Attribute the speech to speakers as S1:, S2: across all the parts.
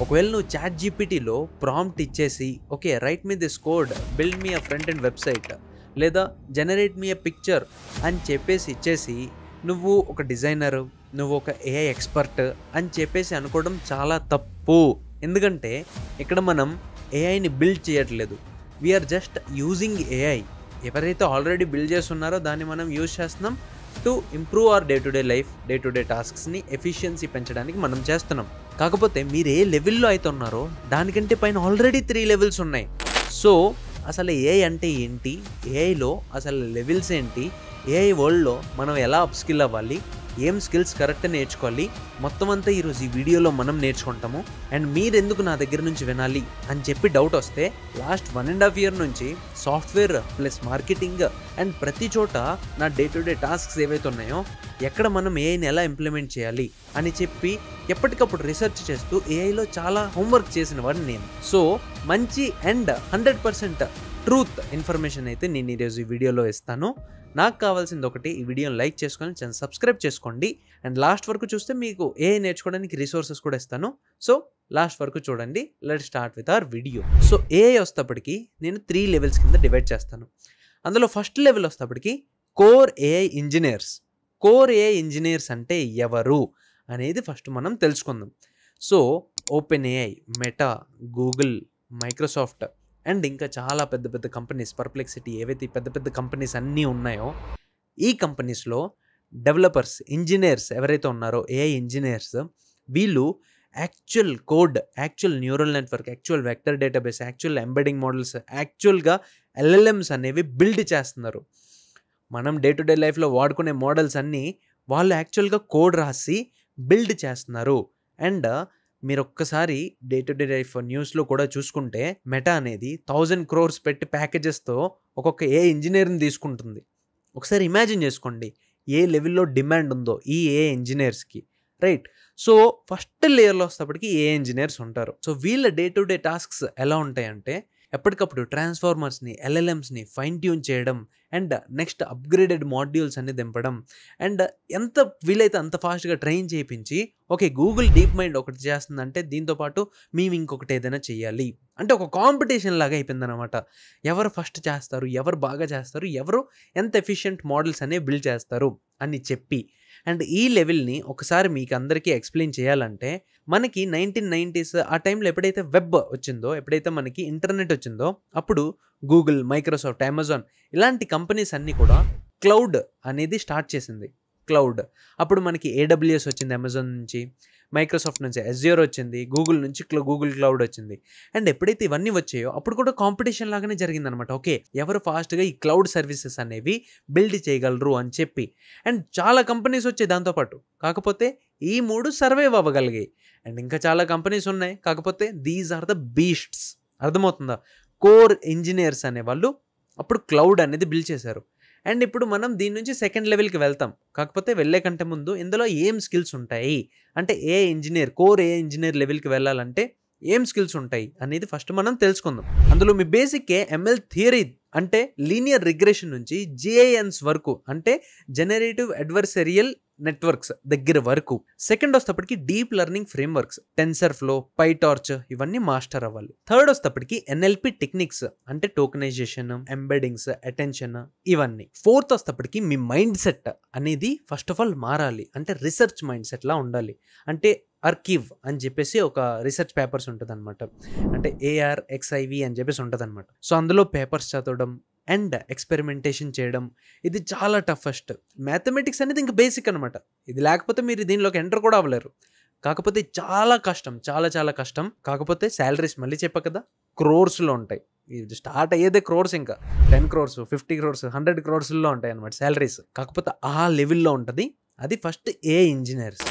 S1: ఒకవేళ నువ్వు chat జీపీటీలో prompt ఇచ్చేసి okay right me this code build me a front and website లేదా generate me a picture అని చెప్పేసి ఇచ్చేసి నువ్వు ఒక డిజైనర్, నువ్వు ఒక ఏఐ ఎక్స్పర్ట్ అని చెప్పేసి అనుకోవడం చాలా తప్పు. ఎందుకంటే ఇక్కడ మనం ఏఐని బిల్డ్ చేయట్లేదు, వీఆర్ జస్ట్ యూజింగ్ ఏఐ. ఎవరైతే ఆల్రెడీ బిల్డ్ చేస్తున్నారో దాన్ని మనం యూజ్ చేస్తున్నాం to improve our day to day life, day to day టాస్క్స్ని ఎఫిషియన్సీ పెంచడానికి మనం చేస్తున్నాం. కాకపోతే మీరు ఏ లెవెల్లో అయితే ఉన్నారో దానికంటే పైన ఆల్రెడీ 3 లెవెల్స్ ఉన్నాయి. సో అసలు ఏఐ అంటే ఏంటి, ఏఐలో అసలు లెవెల్స్ ఏంటి, ఏఐ వరల్డ్లో మనం ఎలా అప్స్కిల్ అవ్వాలి, ఏం స్కిల్స్ కరెక్ట్ నేర్చుకోవాలి, మొత్తం అంతా ఈరోజు ఈ వీడియోలో మనం నేర్చుకుంటాము. అండ్ మీరు ఎందుకు నా దగ్గర నుంచి వినాలి అని చెప్పి డౌట్ వస్తే, లాస్ట్ 1.5 year నుంచి సాఫ్ట్వేర్ ప్లస్ మార్కెటింగ్ అండ్ ప్రతి చోట నా డే టు డే టాస్క్స్ ఏవైతే ఉన్నాయో ఎక్కడ మనం ఏఐని ఎలా ఇంప్లిమెంట్ చేయాలి అని చెప్పి ఎప్పటికప్పుడు రీసెర్చ్ చేస్తూ ఏఐలో చాలా హోంవర్క్ చేసిన వాడిని నేను. సో మంచి అండ్ 100% ట్రూత్ ఇన్ఫర్మేషన్ అయితే నేను ఈరోజు ఈ వీడియోలో ఇస్తాను. నాకు కావాల్సింది ఒకటి, ఈ వీడియోని లైక్ చేసుకొని ఛానల్ సబ్స్క్రైబ్ చేసుకోండి. అండ్ లాస్ట్ వరకు చూస్తే మీకు ఏఐ నేర్చుకోవడానికి రిసోర్సెస్ కూడా ఇస్తాను. సో లాస్ట్ వరకు చూడండి. Let's start with our video. So AI వస్తేప్పటికి నేను 3 లెవెల్స్ కింద డివైడ్ చేస్తాను. అందులో ఫస్ట్ లెవెల్ వస్తేప్పటికి core AI engineers. Core AI engineers అంటే ఎవరు అనేది ఫస్ట్ మనం తెలుసుకుందాం. So OpenAI, Meta, Google, Microsoft and ఇంకా చాలా పెద్ద పెద్ద కంపెనీస్, పర్ప్లెక్సిటీ, ఏవైతే పెద్ద పెద్ద కంపెనీస్ అన్నీ ఉన్నాయో ఈ కంపెనీస్లో డెవలపర్స్, ఇంజనీర్స్ ఎవరైతే ఉన్నారో ఏఐ ఇంజనీర్స్, వీళ్ళు actual code, actual neural network, actual vector database, actual embedding models, యాక్చువల్గా ఎల్ఎల్ఎమ్స్ అనేవి బిల్డ్ చేస్తున్నారు. మనం డే టు డే లైఫ్లో వాడుకునే మోడల్స్ అన్నీ వాళ్ళు యాక్చువల్గా కోడ్ రాసి బిల్డ్ చేస్తున్నారు. అండ్ మీరు ఒక్కసారి డే టు డే లైఫ్ న్యూస్లో కూడా చూసుకుంటే మెటా అనేది 1000 crores పెట్టి ప్యాకేజెస్తో ఒక్కొక్క ఏ ఇంజనీర్ని తీసుకుంటుంది. ఒకసారి ఇమాజిన్ చేసుకోండి ఏ లెవెల్లో డిమాండ్ ఉందో ఈ ఏ ఇంజనీర్స్కి, రైట్? సో ఫస్ట్ లేయర్లో వస్తేప్పటికి ఏ ఇంజనీర్స్ ఉంటారు. సో వీళ్ళ డే టు డే టాస్క్స్ ఎలా ఉంటాయంటే ఎప్పటికప్పుడు ట్రాన్స్ఫార్మర్స్ని, ఎల్ఎల్ఎమ్స్ని ఫైన్ ట్యూన్ చేయడం అండ్ నెక్స్ట్ అప్గ్రేడెడ్ మాడ్యూల్స్ అన్ని దింపడం అండ్ ఎంత వీలైతే అంత ఫాస్ట్గా ట్రైన్ చేయించి ఓకే గూగుల్ డీప్ మైండ్ ఒకటి చేస్తుందంటే దీంతోపాటు మేము ఇంకొకటి ఏదైనా చేయాలి అంటే ఒక కాంపిటీషన్ లాగా అయిపోయిందనమాట. ఎవరు ఫస్ట్ చేస్తారు, ఎవరు బాగా చేస్తారు, ఎవరు ఎంత ఎఫిషియెంట్ మోడల్స్ అనేవి బిల్డ్ చేస్తారు అని చెప్పి. అండ్ ఈ లెవెల్ని ఒకసారి మీకు అందరికీ ఎక్స్ప్లెయిన్ చేయాలంటే మనకి 1990s ఆ టైంలో ఎప్పుడైతే వెబ్ వచ్చిందో, ఎప్పుడైతే మనకి ఇంటర్నెట్ వచ్చిందో అప్పుడు గూగుల్, మైక్రోసాఫ్ట్, అమెజాన్ ఇలాంటి కంపెనీస్ అన్నీ కూడా క్లౌడ్ అనేది స్టార్ట్ చేసింది. క్లౌడ్ అప్పుడు మనకి AWS వచ్చింది అమెజాన్ నుంచి, మైక్రోసాఫ్ట్ నుంచి Azure వచ్చింది, గూగుల్ నుంచి గూగుల్ క్లౌడ్ వచ్చింది. అండ్ ఎప్పుడైతే ఇవన్నీ వచ్చాయో అప్పుడు కూడా కాంపిటీషన్ లాగానే జరిగిందనమాట. ఓకే ఎవరు ఫాస్ట్గా ఈ క్లౌడ్ సర్వీసెస్ అనేవి బిల్డ్ చేయగలరు అని చెప్పి. అండ్ చాలా కంపెనీస్ వచ్చాయి దాంతోపాటు. కాకపోతే ఈ 3 సర్వైవ్ అవ్వగలిగాయి. అండ్ ఇంకా చాలా కంపెనీస్ ఉన్నాయి, కాకపోతే దీస్ ఆర్ ద బీస్ట్స్. అర్థమవుతుందా? కోర్ ఇంజనీర్స్ అనేవాళ్ళు అప్పుడు క్లౌడ్ అనేది బిల్డ్ చేశారు. అండ్ ఇప్పుడు మనం దీని నుంచి సెకండ్ లెవెల్కి వెళ్తాం. కాకపోతే వెళ్ళే కంటే ముందు ఇందులో ఏం స్కిల్స్ ఉంటాయి అంటే ఏ ఇంజనీర్, కోర్ ఏ ఇంజనీర్ లెవెల్కి వెళ్ళాలంటే ఏం స్కిల్స్ ఉంటాయి అనేది ఫస్ట్ మనం తెలుసుకుందాం. అందులో మీ బేసిక్ ML థియరీ అంటే లీనియర్ రిగ్రెషన్ నుంచి GANs వరకు అంటే జనరేటివ్ అడ్వర్సరియల్ నెట్వర్క్స్ దగ్గర వరకు. సెకండ్ వస్తేప్పటికి డీప్ లెర్నింగ్ ఫ్రేమ్వర్క్స్, టెన్సర్ఫ్లో, పైటార్చ్ ఇవన్నీ మాస్టర్ అవ్వాలి. థర్డ్ వస్తేప్పటికి NLP టెక్నిక్స్ అంటే టోకనైజేషన్, ఎంబెడింగ్స్, అటెన్షన్ ఇవన్నీ. ఫోర్త్ వస్తేప్పటికి మీ మైండ్ సెట్ అనేది ఫస్ట్ ఆఫ్ ఆల్ మారాలి. అంటే రీసెర్చ్ మైండ్ సెట్లా ఉండాలి. అంటే ఆర్కీవ్ అని చెప్పేసి ఒక రీసెర్చ్ పేపర్స్ ఉంటుంది అనమాట. అంటే ARXIV అని చెప్పేసి ఉంటుంది అనమాట. సో అందులో పేపర్స్ చదవడం అండ్ ఎక్స్పెరిమెంటేషన్ చేయడం ఇది చాలా టఫెస్ట్. మ్యాథమెటిక్స్ అనేది ఇంకా బేసిక్ అనమాట. ఇది లేకపోతే మీరు దీనిలోకి ఎంటర్ కూడా అవ్వలేరు. కాకపోతే చాలా కష్టం, చాలా చాలా కష్టం. కాకపోతే శాలరీస్ మళ్ళీ చెప్పా కదా క్రోర్స్లో ఉంటాయి. ఇది స్టార్ట్ అయ్యేదే క్రోర్స్, ఇంకా 10 crores, 50 crores, 100 crores ఉంటాయి అనమాట శాలరీస్. కాకపోతే ఆ లెవెల్లో ఉంటుంది. అది ఫస్ట్ ఏ ఇంజనీర్స్.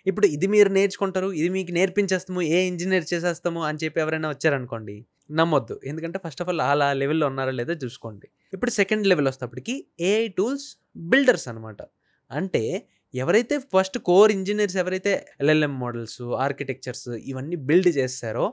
S1: ఇప్పుడు ఇది మీరు నేర్చుకుంటారు, ఇది మీకు నేర్పించేస్తాము, ఏ ఇంజనీర్ చేసేస్తాము అని చెప్పి ఎవరైనా వచ్చారనుకోండి నమ్మొద్దు. ఎందుకంటే ఫస్ట్ ఆఫ్ ఆల్ ఆ లెవెల్లో ఉన్నారా లేదా చూసుకోండి. ఇప్పుడు సెకండ్ లెవెల్ వస్తేప్పటికి ఏఐ టూల్స్ బిల్డర్స్ అనమాట. అంటే ఎవరైతే ఫస్ట్ కోర్ ఇంజనీర్స్ ఎవరైతే LLM మోడల్స్, ఆర్కిటెక్చర్స్ ఇవన్నీ బిల్డ్ చేస్తారో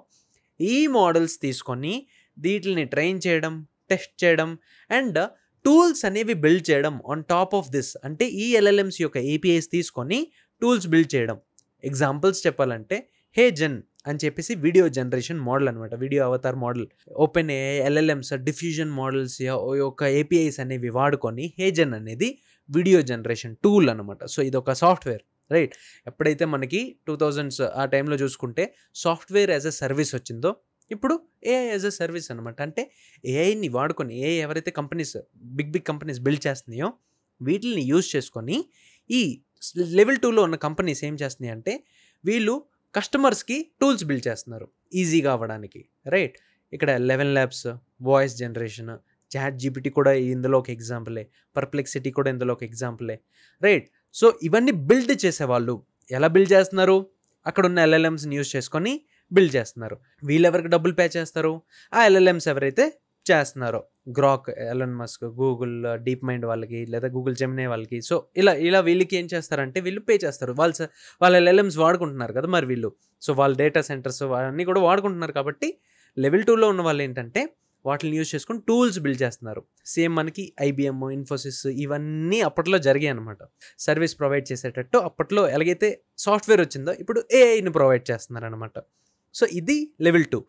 S1: ఈ మోడల్స్ తీసుకొని వీటిని ట్రైన్ చేయడం, టెస్ట్ చేయడం అండ్ టూల్స్ అనేవి బిల్డ్ చేయడం ఆన్ టాప్ ఆఫ్ దిస్. అంటే ఈ LLMs యొక్క APIs తీసుకొని టూల్స్ బిల్డ్ చేయడం. ఎగ్జాంపుల్స్ చెప్పాలంటే హే జెన్ అని చెప్పేసి వీడియో జనరేషన్ మోడల్ అనమాట. Video Avatar model. Open AI, LLMs, diffusion models యొక్క ఏపీఐస్ అనేవి వాడుకొని హేజన్ అనేది వీడియో జనరేషన్ టూల్ అనమాట. సో ఇదొక సాఫ్ట్‌వేర్ రైట్. ఎప్పుడైతే మనకి 2000s ఆ టైంలో చూసుకుంటే సాఫ్ట్‌వేర్ యాజ్ ఎ సర్వీస్ వచ్చిందో, ఇప్పుడు ఏఐ యాజ్ ఎ సర్వీస్ అనమాట. అంటే ఏఐని వాడుకొని ఎవరైతే కంపెనీస్ బిగ్ కంపెనీస్ బిల్డ్ చేస్తున్నాయో వీటిల్ని యూజ్ చేసుకొని ఈ లెవెల్ 2లో ఉన్న కంపెనీస్ ఏం చేస్తున్నాయి అంటే వీళ్ళు కస్టమర్స్‌కి టూల్స్ బిల్డ్ చేస్తున్నారు ఈజీగా అవ్వడానికి రైట్. ఇక్కడ 11 labs, voice generation, ChatGPT కూడా ఇందులో ఒక ఎగ్జాంపులే, పర్ప్లెక్సిటీ కూడా ఇందులో ఒక ఎగ్జాంపులే రైట్. సో ఇవన్నీ బిల్డ్ చేసేవాళ్ళు ఎలా బిల్డ్ చేస్తున్నారు? అక్కడున్న ఎల్ఎల్ఎమ్స్ని యూజ్ చేసుకొని బిల్డ్ చేస్తున్నారు. వీళ్ళెవరికి డబ్బులు పే చేస్తారు? ఆ ఎల్ఎల్ఎమ్స్ ఎవరైతే చేస్తున్నారో, Grok, Elon Musk, Google deep mind వాళ్ళకి, లేదా గూగుల్ జెమినీ వాళ్ళకి. సో ఇలా వీళ్ళకి ఏం చేస్తారంటే వీళ్ళు పే చేస్తారు. వాళ్ళ ఎల్ఎల్ఎమ్స్ వాడుకుంటున్నారు కదా మరి వీళ్ళు. సో వాళ్ళ డేటా సెంటర్స్ అన్నీ కూడా వాడుకుంటున్నారు కాబట్టి లెవెల్ 2లో ఉన్న వాళ్ళు ఏంటంటే వాటిని యూజ్ చేసుకొని టూల్స్ బిల్డ్ చేస్తున్నారు. సేమ్ మనకి ఐబిఎం, ఇన్ఫోసిస్ ఇవన్నీ అప్పట్లో జరిగాయి అనమాట. సర్వీస్ ప్రొవైడ్ చేసేటట్టు అప్పట్లో ఎలాగైతే సాఫ్ట్‌వేర్ వచ్చిందో ఇప్పుడు ఏఐని ప్రొవైడ్ చేస్తున్నారనమాట. సో ఇది level 2.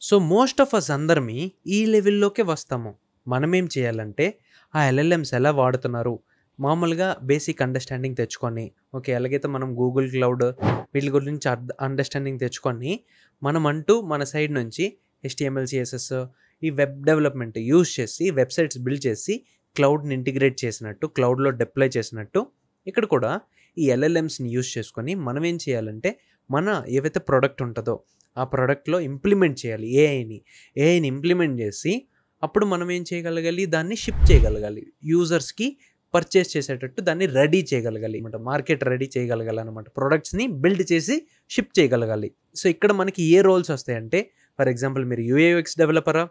S1: So most of us అందరమీ ఈ లెవెల్లోకే వస్తాము. మనమేం చేయాలంటే ఆ ఎల్ఎల్ఎమ్స్ ఎలా వాడుతున్నారు మామూలుగా బేసిక్ అండర్స్టాండింగ్ తెచ్చుకొని, ఓకే ఎలాగైతే మనం గూగుల్ క్లౌడ్ వీటి గురించి అండర్స్టాండింగ్ తెచ్చుకొని మనం అంటూ మన సైడ్ నుంచి HTML, CSS ఈ వెబ్ డెవలప్మెంట్ యూజ్ చేసి వెబ్సైట్స్ బిల్డ్ చేసి క్లౌడ్ని ఇంటిగ్రేట్ చేసినట్టు, క్లౌడ్లో డిప్లాయ్ చేసినట్టు ఇక్కడ కూడా ఈ ఎల్ఎల్ఎమ్స్ని యూజ్ చేసుకొని మనం ఏం చేయాలంటే మన ఏవైతే ప్రోడక్ట్ ఉంటుందో ఆ ప్రోడక్ట్లో ఇంప్లిమెంట్ చేయాలి. ఏఐని ఇంప్లిమెంట్ చేసి అప్పుడు మనం ఏం చేయగలగాలి? దాన్ని షిప్ చేయగలగాలి. యూజర్స్కి పర్చేస్ చేసేటట్టు దాన్ని రెడీ చేయగలగాలి అనమాట. మార్కెట్ రెడీ చేయగలగాలి అనమాట. ప్రొడక్ట్స్ని బిల్డ్ చేసి షిప్ చేయగలగాలి. సో ఇక్కడ మనకి ఏ రోల్స్ వస్తాయంటే ఫర్ ఎగ్జాంపుల్ మీరు యూఐయూఎక్స్ డెవలపరా,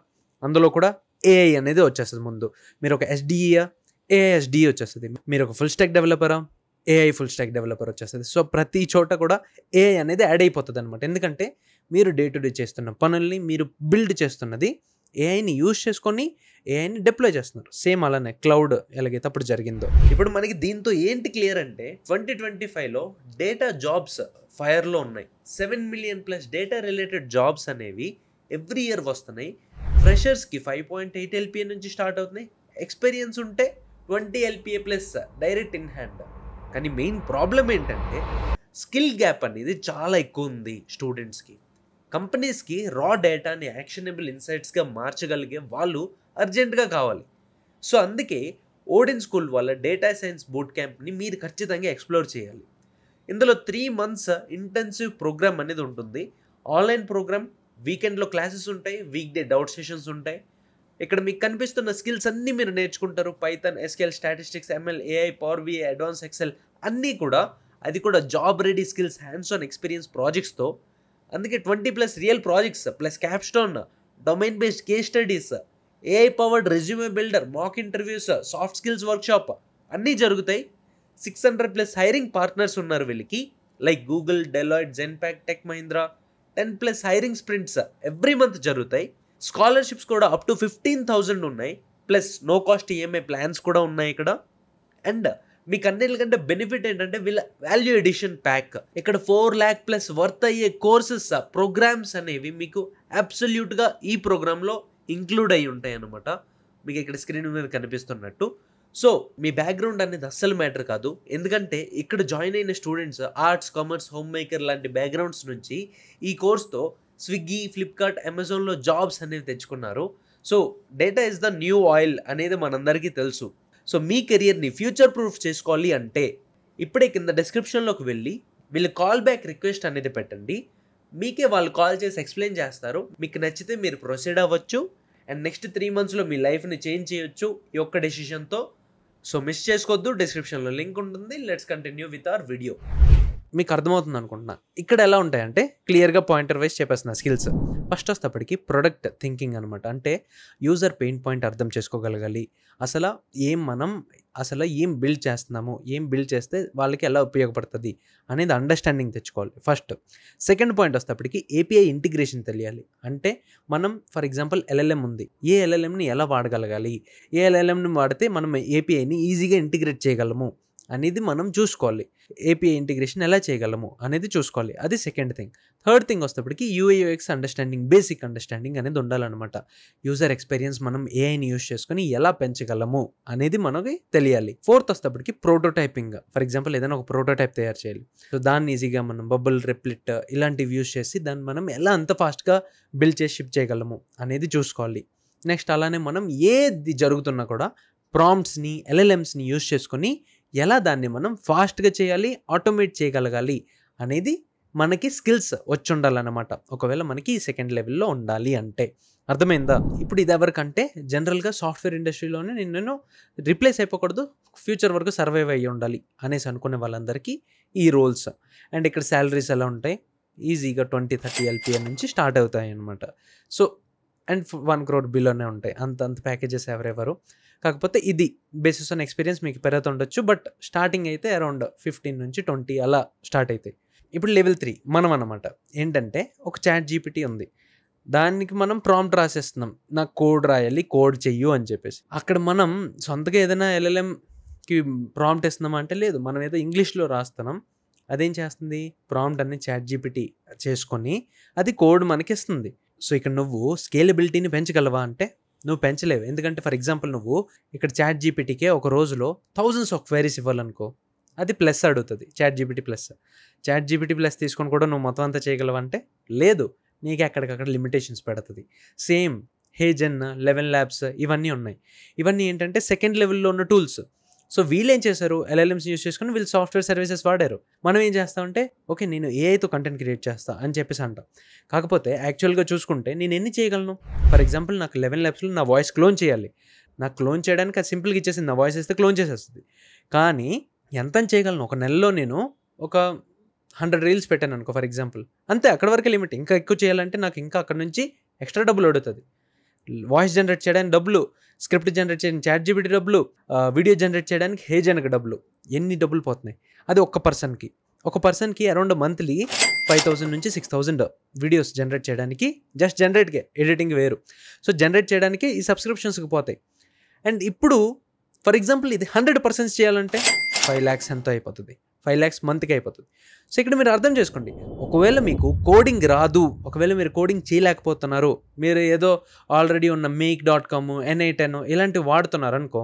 S1: అందులో కూడా ఏఐ అనేది వచ్చేస్తుంది ముందు. మీరు ఒక ఎస్డిఈయా, ఏఐ ఎస్డిఈ వచ్చేస్తుంది. మీరు ఒక ఫుల్ స్టాక్ డెవలపరా, ఏఐ ఫుల్ స్టాక్ డెవలపర్ వచ్చేస్తుంది. సో ప్రతి చోట కూడా ఏఐ అనేది యాడ్ అయిపోతుంది అనమాట. ఎందుకంటే మీరు డే టు డే చేస్తున్న పనుల్ని మీరు బిల్డ్ చేస్తున్నది ఏఐని యూజ్ చేసుకొని ఏఐని డిప్లాయ్ చేస్తున్నారు. సేమ్ అలానే క్లౌడ్ ఎలాగైతే అప్పుడు జరిగిందో. ఇప్పుడు మనకి దీంతో ఏంటి క్లియర్ అంటే 2025లో డేటా జాబ్స్ ఫైర్లో ఉన్నాయి. 7 million plus data related jobs అనేవి ఎవ్రీ ఇయర్ వస్తున్నాయి. ఫ్రెషర్స్కి 5.8 LPA నుంచి స్టార్ట్ అవుతున్నాయి. ఎక్స్పీరియన్స్ ఉంటే 20 LPA plus direct in hand. కానీ మెయిన్ ప్రాబ్లం ఏంటంటే స్కిల్ గ్యాప్ అనేది చాలా ఎక్కువ ఉంది స్టూడెంట్స్కి. కంపెనీస్కి రా డేటాని యాక్షనబుల్ ఇన్సైట్స్గా మార్చగలిగే వాళ్ళు అర్జెంటుగా కావాలి. సో అందుకే ఓడిన్ స్కూల్ వాళ్ళ డేటా సైన్స్ బూట్ క్యాంప్ని మీరు ఖచ్చితంగా ఎక్స్ప్లోర్ చేయాలి. ఇందులో 3 months ఇంటెన్సివ్ ప్రోగ్రామ్ అనేది ఉంటుంది. ఆన్లైన్ ప్రోగ్రామ్, వీకెండ్లో క్లాసెస్ ఉంటాయి, వీక్ డే డౌట్ సెషన్స్ ఉంటాయి. ఇక్కడ మీకు కనిపిస్తున్న స్కిల్స్ అన్నీ మీరు నేర్చుకుంటారు. Python, SQL, statistics, ML, AI, power BI, advance Excel అన్నీ కూడా. అది కూడా job ready skills, hands on experience ప్రాజెక్ట్స్తో. అందుకే 20+ real projects plus capstone, domain based case studies, AI powered resume builder, mock interviews, soft skills workshop అన్నీ జరుగుతాయి. 600+ hiring partners ఉన్నారు వీళ్ళకి, like Google, Deloitte, Genpact, Tech Mahindra. 10+ hiring sprints every month జరుగుతాయి. Scholarships కూడా up to 15,000 ఉన్నాయి. Plus no cost EMI plans కూడా ఉన్నాయి ఇక్కడ. అండ్ మీకు అన్నిటికంటే బెనిఫిట్ ఏంటంటే వీళ్ళ వాల్యూ ఎడిషన్ ప్యాక్. ఇక్కడ 4 lakh+ వర్త్ అయ్యే కోర్సెస్, ప్రోగ్రామ్స్ అనేవి మీకు అబ్సల్యూట్గా ఈ ప్రోగ్రాంలో ఇంక్లూడ్ అయి ఉంటాయి అన్నమాట. మీకు ఇక్కడ స్క్రీన్ మీద కనిపిస్తున్నట్టు. సో మీ బ్యాక్గ్రౌండ్ అనేది అస్సలు మ్యాటర్ కాదు. ఎందుకంటే ఇక్కడ జాయిన్ అయిన students arts, commerce, home maker లాంటి బ్యాక్గ్రౌండ్స్ నుంచి ఈ కోర్స్తో స్విగ్గీ, ఫ్లిప్కార్ట్, అమెజాన్లో జాబ్స్ అనేవి తెచ్చుకున్నారు. So data is the new oil అనేది మనందరికీ తెలుసు. సో మీ కెరియర్ని ఫ్యూచర్ ప్రూఫ్ చేసుకోవాలి అంటే ఇప్పుడే కింద డిస్క్రిప్షన్లోకి వెళ్ళి వీళ్ళు కాల్ బ్యాక్ రిక్వెస్ట్ అనేది పెట్టండి. మీకే వాళ్ళు కాల్ చేసి ఎక్స్ప్లెయిన్ చేస్తారు. మీకు నచ్చితే మీరు ప్రొసీడ్ అవ్వచ్చు. అండ్ నెక్స్ట్ 3 monthsలో మీ లైఫ్ని చేంజ్ చేయొచ్చు ఈ ఒక్క డెసిషన్తో. సో మిస్ చేసుకోవద్దు, డిస్క్రిప్షన్లో లింక్ ఉంటుంది. Let's continue with our video. మీకు అర్థమవుతుంది అనుకుంటున్నా. ఇక్కడ ఎలా ఉంటాయంటే క్లియర్గా పాయింటర్ వైజ్ చెప్పేస్తున్నా స్కిల్స్. ఫస్ట్ వస్తేప్పటికి ప్రొడక్ట్ థింకింగ్ అనమాట. అంటే యూజర్ పెయిన్ పాయింట్ అర్థం చేసుకోగలగాలి. అసలు ఏం బిల్డ్ చేస్తున్నాము, ఏం బిల్డ్ చేస్తే వాళ్ళకి ఎలా ఉపయోగపడుతుంది అనేది అండర్స్టాండింగ్ తెచ్చుకోవాలి ఫస్ట్. సెకండ్ పాయింట్ వస్తేప్పటికి API ఇంటిగ్రేషన్ తెలియాలి. అంటే మనం ఫర్ ఎగ్జాంపుల్ LLM ఉంది, ఏ LLMని ఎలా వాడగలగాలి, ఏ LLMని వాడితే మనం APIని ఈజీగా ఇంటిగ్రేట్ చేయగలము అనేది మనం చూసుకోవాలి. ఏపీఐ ఇంటిగ్రేషన్ ఎలా చేయగలము అనేది చూసుకోవాలి. అది సెకండ్ థింగ్. థర్డ్ థింగ్ వచ్చేటప్పటికి యూఐ/యూఎక్స్ అండర్‌స్టాండింగ్, బేసిక్ అండర్‌స్టాండింగ్ అనేది ఉండాలనమాట. యూజర్ ఎక్స్‌పీరియన్స్ మనం ఏఐని యూజ్ చేసుకొని ఎలా పెంచగలము అనేది మనకి తెలియాలి. ఫోర్త్ వచ్చేటప్పటికి ప్రోటోటైపింగ్. ఫర్ ఎగ్జాంపుల్ ఏదైనా ఒక ప్రోటోటైప్ తయారు చేయాలి. సో దాన్ని ఈజీగా మనం బబుల్, రిప్లిట్ ఇలాంటివి యూజ్ చేసి దాన్ని మనం ఎలా అంత ఫాస్ట్‌గా బిల్డ్ చేసి షిప్ చేయగలము అనేది చూసుకోవాలి. నెక్స్ట్ అలానే మనం ఏది జరుగుతున్నా కూడా ప్రాంప్ట్స్‌ని, ఎల్ఎల్ఎమ్స్‌ని యూజ్ చేసుకొని ఎలా దాన్ని మనం ఫాస్ట్‌గా చేయాలి, ఆటోమేట్ చేయగలగాలి అనేది మనకి స్కిల్స్ వచ్చుండాలన్నమాట. ఒకవేళ మనకి సెకండ్ లెవెల్‌లో ఉండాలి అంటే. అర్థమైందా? ఇప్పుడు ఇది ఎవరికంటే జనరల్‌గా సాఫ్ట్‌వేర్ ఇండస్ట్రీలోనే నేను రిప్లేస్ అయిపోకూడదు, ఫ్యూచర్ వరకు సర్వైవ్ అయ్యి ఉండాలి అనేసి అనుకునే వాళ్ళందరికీ ఈ రోల్స్. అండ్ ఇక్కడ సాలరీస్ ఎలా ఉంటాయి? ఈజీగా 20-30 ఎల్‌పిఏ నుంచి స్టార్ట్ అవుతాయన్నమాట. సో అండ్ 1 క్రోర్ బిలోనే ఉంటాయి. అంత ప్యాకేజెస్ ఎవరెవరు. కాకపోతే ఇది బేసిస్ ఆన్ ఎక్స్‌పీరియన్స్ మీకు పెరుగుతుండొచ్చు. బట్ స్టార్టింగ్ అయితే అరౌండ్ 15-20 అలా స్టార్ట్ అయితాయి. ఇప్పుడు లెవెల్ 3 మనం అన్నమాట. ఏంటంటే ఒక చాట్ జీపీటీ ఉంది. దానికి మనం ప్రాంప్ట్ రాసేస్తున్నాం. నాకు కోడ్ రాయాలి, కోడ్ చెయ్యు అని చెప్పేసి. అక్కడ మనం సొంతగా ఏదైనా ఎల్ఎల్ఎంకి ప్రాంప్ట్ ఇస్తున్నామా అంటే లేదు. మనం ఏదో ఇంగ్లీష్‌లో రాస్తున్నాం. అదేం చేస్తుంది? ప్రాంప్ట్ అన్ని చాట్ జీపీటీ చేసుకొని అది కోడ్ మనకిస్తుంది. సో ఇక్కడ నువ్వు స్కేలబిలిటీని పెంచగలవా అంటే నువ్వు పెంచలేవు. ఎందుకంటే ఫర్ ఎగ్జాంపుల్ నువ్వు ఇక్కడ చాట్ జీపీటీకే ఒక రోజులో థౌజండ్స్ ఆఫ్ క్వెరీస్ ఇవ్వాలనుకో, అది ప్లస్ అడుగుతుంది ChatGPT plus. ChatGPT plus తీసుకొని కూడా నువ్వు మొత్తం అంతా చేయగలవంటే లేదు. నీకు ఎక్కడికక్కడ లిమిటేషన్స్ పెడుతుంది. సేమ్ హేజన్, 11 ల్యాబ్స్ ఇవన్నీ ఉన్నాయి. ఇవన్నీ ఏంటంటే సెకండ్ లెవెల్‌లో ఉన్న టూల్స్. సో వీళ్ళేం చేశారు? ఎల్ఎల్ఎమ్స్ యూజ్ చేసుకొని వీళ్ళు సాఫ్ట్‌వేర్ సర్వీసెస్ వాడారు. మనం ఏం చేస్తామంటే ఓకే నేను ఏఐతో కంటెంట్ క్రియేట్ చేస్తా అని చెప్పేసి అంటాం. కాకపోతే యాక్చువల్‌గా చూసుకుంటే నేను ఎన్ని చేయగలను? ఫర్ ఎగ్జాంపుల్ నాకు 11 ల్యాబ్స్‌లో నా వాయిస్ క్లోన్ చేయాలి. నాకు క్లోన్ చేయడానికి అది సింపుల్‌గా ఇచ్చేసింది. నా వాయిస్ ఇస్తే క్లోన్ చేసేస్తుంది. కానీ ఎంతని చేయగలను? ఒక నెలలో నేను ఒక 100 రీల్స్ పెట్టాననుకో ఫర్ ఎగ్జాంపుల్. అంతే అక్కడి వరకే లిమిట్. ఇంకా ఎక్కువ చేయాలంటే నాకు ఇంకా అక్కడి నుంచి ఎక్స్‌ట్రా డబ్బులు అడుగుతది. వాయిస్ జనరేట్ చేయడానికి డబ్బులు, స్క్రిప్ట్ జనరేట్ చేయడానికి చాట్ జీపీటీ డబ్బులు, వీడియో జనరేట్ చేయడానికి హేజన్‌కి డబ్బులు. ఎన్ని డబ్బులు పోతున్నాయి. అది ఒక్క పర్సన్‌కి. ఒక పర్సన్‌కి అరౌండ్ మంత్లీ 5,000-6,000 వీడియోస్ జనరేట్ చేయడానికి జస్ట్ జనరేట్‌కే, ఎడిటింగ్ వేరు. సో జనరేట్ చేయడానికి ఈ సబ్స్క్రిప్షన్స్‌కి పోతాయి. అండ్ ఇప్పుడు ఫర్ ఎగ్జాంపుల్ ఇది 100% చేయాలంటే 5 lakhs ఎంతో అయిపోతుంది. 5 lakhs మంత్‌కి అయిపోతుంది. సో ఇక్కడ మీరు అర్థం చేసుకోండి. ఒకవేళ మీకు కోడింగ్ రాదు, ఒకవేళ మీరు కోడింగ్ చేయలేకపోతున్నారు, మీరు ఏదో ఆల్రెడీ ఉన్న make.com, n8n ఇలాంటివి వాడుతున్నారనుకో,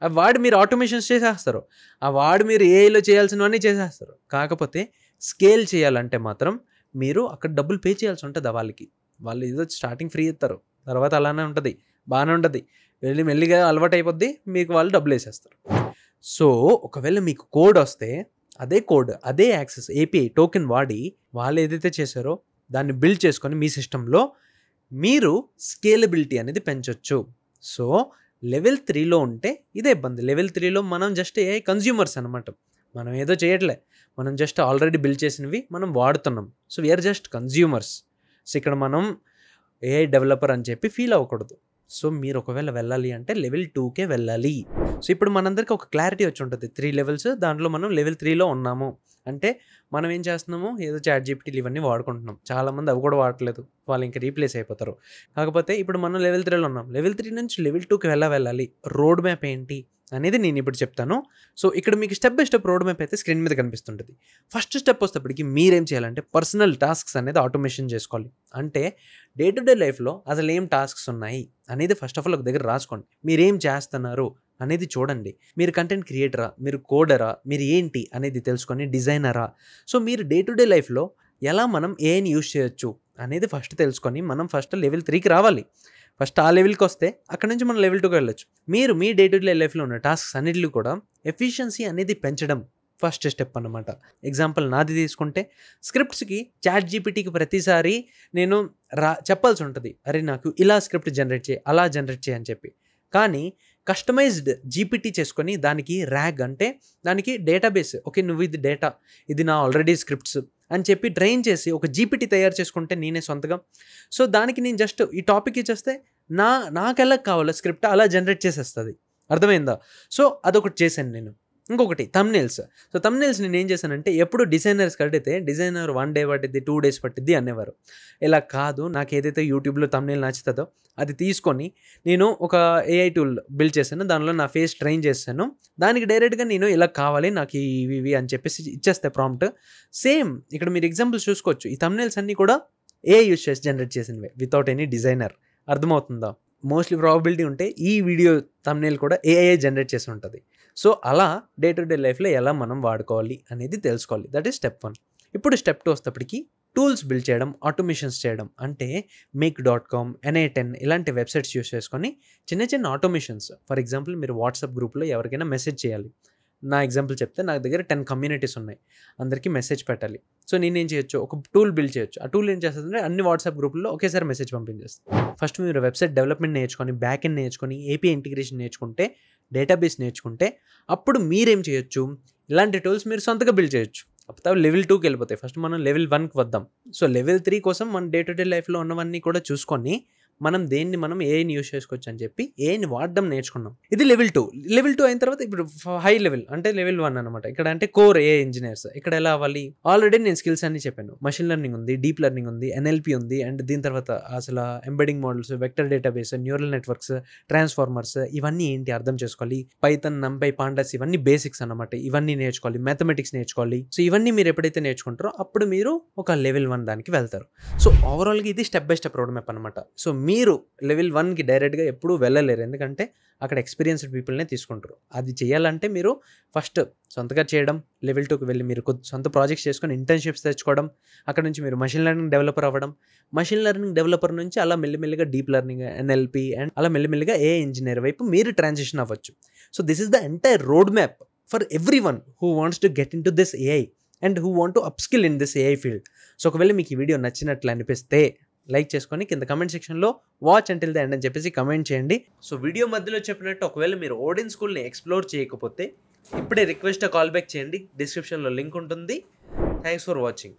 S1: అవి వాడి మీరు ఆటోమేషన్స్ చేసేస్తారు. ఆ వాడి మీరు ఏఐలో చేయాల్సినవన్నీ చేసేస్తారు. కాకపోతే స్కేల్ చేయాలంటే మాత్రం మీరు అక్కడ డబ్బులు పే చేయాల్సి ఉంటుంది వాళ్ళకి. వాళ్ళు ఏదో స్టార్టింగ్ ఫ్రీ ఇస్తారు. తర్వాత అలానే ఉంటుంది. బాగానే ఉంటుంది. వెళ్ళి మెల్లిగా అలవాటు అయిపోద్ది. మీకు వాళ్ళు డబ్బులు వేసేస్తారు. సో ఒకవేళ మీకు కోడ్ వస్తే అదే కోడ్, అదే యాక్సెస్ ఏపీఐ టోకెన్ వాడి వాళ్ళు ఏదైతే చేశారో దాన్ని బిల్డ్ చేసుకొని మీ సిస్టంలో మీరు స్కేలబిలిటీ అనేది పెంచొచ్చు. సో లెవెల్ 3లో ఉంటే ఇదే ఇబ్బంది. లెవెల్ 3లో మనం జస్ట్ ఏఐ కన్జ్యూమర్స్ అనమాట. మనం ఏదో చేయట్లే. మనం జస్ట్ ఆల్రెడీ బిల్డ్ చేసినవి మనం వాడుతున్నాం. So we are just consumers. So ఇక్కడ మనం ఏఐ డెవలపర్ అని చెప్పి ఫీల్ అవ్వకూడదు. సో మీరు ఒకవేళ వెళ్ళాలి అంటే లెవెల్ 2కే వెళ్ళాలి. సో ఇప్పుడు మనందరికీ ఒక క్లారిటీ వచ్చి ఉంటుంది. 3 లెవెల్స్, దాంట్లో మనం లెవెల్ 3లో ఉన్నాము. అంటే మనం ఏం చేస్తున్నాము? ఏదో చాట్ జీపీటీలు ఇవన్నీ వాడుకుంటున్నాం. చాలామంది అవి కూడా వాడట్లేదు. వాళ్ళు ఇంకా రీప్లేస్ అయిపోతారు. కాకపోతే ఇప్పుడు మనం లెవెల్ 3లో ఉన్నాం. లెవెల్ 3 నుంచి లెవెల్ 2కి ఎలా వెళ్ళాలి? రోడ్ మ్యాప్ ఏంటి అనేది నేను ఇప్పుడు చెప్తాను. సో ఇక్కడ మీకు step by step road map అయితే స్క్రీన్ మీద కనిపిస్తుంటుంది. ఫస్ట్ స్టెప్ వచ్చేటప్పటికి మీరేం చేయాలంటే పర్సనల్ టాస్క్స్ అనేది ఆటోమేషన్ చేసుకోవాలి. అంటే డే టు డే లైఫ్లో అసలు ఏం టాస్క్స్ ఉన్నాయి అనేది ఫస్ట్ ఆఫ్ ఆల్ ఒక దగ్గర రాసుకోండి. మీరేం చేస్తున్నారు అనేది చూడండి. మీరు కంటెంట్ క్రియేటరా, మీరు కోడరా, మీరు ఏంటి అనేది తెలుసుకొని డిజైనరా. సో మీరు డే టు డే లైఫ్లో ఎలా మనం ఏఐని యూజ్ చేయొచ్చు అనేది ఫస్ట్ తెలుసుకొని మనం ఫస్ట్ లెవెల్ 3కి రావాలి. ఫస్ట్ ఆ లెవెల్కి వస్తే అక్కడ నుంచి మనం లెవెల్ 2కి వెళ్ళొచ్చు. మీరు మీ డే టు డే లైఫ్లో ఉన్న టాస్క్స్ అన్నిటిలో కూడా ఎఫిషియన్సీ అనేది పెంచడం ఫస్ట్ స్టెప్ అన్నమాట. ఎగ్జాంపుల్ నాది తీసుకుంటే స్క్రిప్ట్స్కి చాట్ జీపీటీకి ప్రతిసారి నేను చెప్పాల్సి ఉంటుంది. అరే నాకు ఇలా స్క్రిప్ట్ జనరేట్ చేయి, అలా జనరేట్ చేయి అని చెప్పి. కానీ కస్టమైజ్డ్ జీపీటీ చేసుకొని దానికి ర్యాగ్ అంటే దానికి డేటాబేస్, ఓకే నువ్వు ఇది డేటా, ఇది నా ఆల్రెడీ స్క్రిప్ట్స్ అని చెప్పి ట్రైన్ చేసి ఒక జీపీటీ తయారు చేసుకుంటే నేనే సొంతగా. సో దానికి నేను జస్ట్ ఈ టాపిక్ ఇచ్చేస్తే నాకు ఎలా కావాలో స్క్రిప్ట్ అలా జనరేట్ చేసేస్తుంది. అర్థమైందా? సో అదొకటి చేశాను నేను. ఇంకొకటి థంబ్‌నెయిల్స్. సో, థంబ్‌నెయిల్స్ నేనేం చేశానంటే ఎప్పుడు డిజైనర్స్‌కి అడిగితే డిజైనర్ 1 డే పట్టిద్ది, 2 డేస్ పట్టిద్ది అనేవారు. ఇలా కాదు నాకేదైతే యూట్యూబ్‌లో థంబ్‌నెయిల్ నచ్చుతదో అది తీసుకొని నేను ఒక ఏఐ టూల్ బిల్డ్ చేశాను. దానిలో నా ఫేస్ ట్రైన్ చేశాను. దానికి డైరెక్ట్‌గా నేను ఇలా కావాలి నాకు ఇవి ఇవి అని చెప్పేసి ఇచ్చేస్తే ప్రాంప్ట్. సేమ్ ఇక్కడ మీరు ఎగ్జాంపుల్స్ చూసుకోవచ్చు. ఈ థంబ్‌నెయిల్స్ అన్నీ కూడా ఏఐ యూజ్ చేసి జనరేట్ చేసినవే వితౌట్ ఎనీ డిజైనర్. అర్థమవుతుందా? మోస్ట్‌లీ ప్రాబబిలిటీ ఉంటే ఈ వీడియో థంబ్‌నెయిల్ కూడా ఏఐయే జనరేట్ చేసి ఉంటది. సో, అలా డే టు డే లైఫ్‌లో ఎలా మనం వాడుకోవాలి అనేది తెలుసుకోవాలి. That is step 1. ఇప్పుడు స్టెప్ 2 వచ్చేటప్పటికి టూల్స్ బిల్డ్ చేయడం, ఆటోమేషన్స్ చేయడం. అంటే మేక్.కామ్, NA10 ఇలాంటి వెబ్‌సైట్స్ యూజ్ చేసుకొని చిన్న చిన్న ఆటోమేషన్స్. ఫర్ ఎగ్జాంపుల్ మీరు వాట్సాప్ గ్రూప్‌లో ఎవరికైనా మెసేజ్ చేయాలి. నా ఎగ్జాంపుల్ చెప్తే నా దగ్గర 10 కమ్యూనిటీస్ ఉన్నాయి. అందరికీ మెసేజ్ పెట్టాలి. సో, నేనేం చేయొచ్చు ఒక టూల్ బిల్డ్ చేయొచ్చు. ఆ టూల్ ఏం చేస్తదంటే అన్ని వాట్సాప్ గ్రూపుల్లో ఒకేసారి మెసేజ్ పంపించేస్తది. ఫస్ట్ మీరు వెబ్‌సైట్ డెవలప్‌మెంట్ నేర్చుకొని, బ్యాక్ ఎండ్ నేర్చుకొని, ఏపీఐ ఇంటిగ్రేషన్ నేర్చుకుంటే, డేటాబేస్ నేర్చుకుంటే అప్పుడు మీరేం చేయొచ్చు, ఇలాంటి టూల్స్ మీరు సొంతగా బిల్డ్ చేయొచ్చు. అప్పుడు లెవెల్ 2కి వెళ్ళిపోతాయి. ఫస్ట్ మనం లెవెల్ 1కి వద్దాం. సో, లెవెల్ 3 కోసం మన డే టు డే లైఫ్‌లో ఉన్నవన్నీ కూడా చూసుకొని మనం దేన్ని మనం ఏఐని యూజ్ చేసుకోవచ్చు అని చెప్పి ఏఐని వాడడం నేర్చుకున్నాం. ఇది లెవెల్ 2. లెవెల్ 2 అయిన తర్వాత ఇప్పుడు హై లెవెల్ అంటే లెవెల్ 1 అనమాట. ఇక్కడ అంటే కోర్ ఏఐ ఇంజినీర్స్. ఇక్కడ ఎలా అవ్వాలి? ఆల్రెడీ నేను స్కిల్స్ అన్నీ చెప్పాను. మెషిన్ లెర్నింగ్ ఉంది, డీప్ లెర్నింగ్ ఉంది, ఎన్ఎల్పి ఉంది అండ్ దీని తర్వాత అసలు embedding models, vector database, neural networks, transformers ఇవన్నీ ఏంటి అర్థం చేసుకోవాలి. పైథాన్, నంపై, పాండాస్ ఇవన్నీ బేసిక్స్ అన్నమాట. ఇవన్నీ నేర్చుకోవాలి. మ్యాథమెటిక్స్ నేర్చుకోవాలి. సో, ఇవన్నీ మీరు ఎప్పుడైతే నేర్చుకుంటారో అప్పుడు మీరు ఒక లెవెల్ 1 దానికి వెళ్తారు. సో, ఓవరాల్‌గా ఇది step by step road map అనమాట. సో, మీరు లెవెల్ 1కి డైరెక్ట్‌గా ఎప్పుడూ వెళ్ళలేరు. ఎందుకంటే అక్కడ ఎక్స్‌పీరియన్స్‌డ్ పీపుల్‌నే తీసుకుంటారు. అది చేయాలంటే మీరు ఫస్ట్ సొంతగా చేయడం, లెవెల్ 2కి వెళ్ళి మీరు సొంత ప్రాజెక్ట్స్ చేసుకొని ఇంటర్న్‌షిప్స్ తెచ్చుకోవడం, అక్కడ నుంచి మీరు మెషిన్ లెర్నింగ్ డెవలపర్ అవ్వడం, మెషిన్ లెర్నింగ్ డెవలపర్ నుంచి అలా మెల్లిమెల్లిగా డీప్ లెర్నింగ్, ఎన్ఎల్పి అండ్ అలా మెల్లిమెల్లిగా ఏఐ ఇంజినీర్ వైపు మీరు ట్రాన్సిషన్ అవ్వచ్చు. So, this is the entire road map for everyone who wants to get into this AI and who want to upskill in this AI field. So, ఒకవేళ మీకు ఈ video నచ్చినట్లు అనిపిస్తే లైక్ చేసుకొని కింద కమెంట్ సెక్షన్‌లో వాచ్ అంటిల్ ద ఎండ్ అని చెప్పేసి కమెంట్ చేయండి. సో, వీడియో మధ్యలో చెప్పినట్టు ఒకవేళ మీరు ఓడిన్ స్కూల్‌ని ఎక్స్‌ప్లోర్ చేయకపోతే ఇప్పుడే రిక్వెస్ట్ కాల్ బ్యాక్ చేయండి. డిస్క్రిప్షన్‌లో లింక్ ఉంటుంది. Thanks for watching.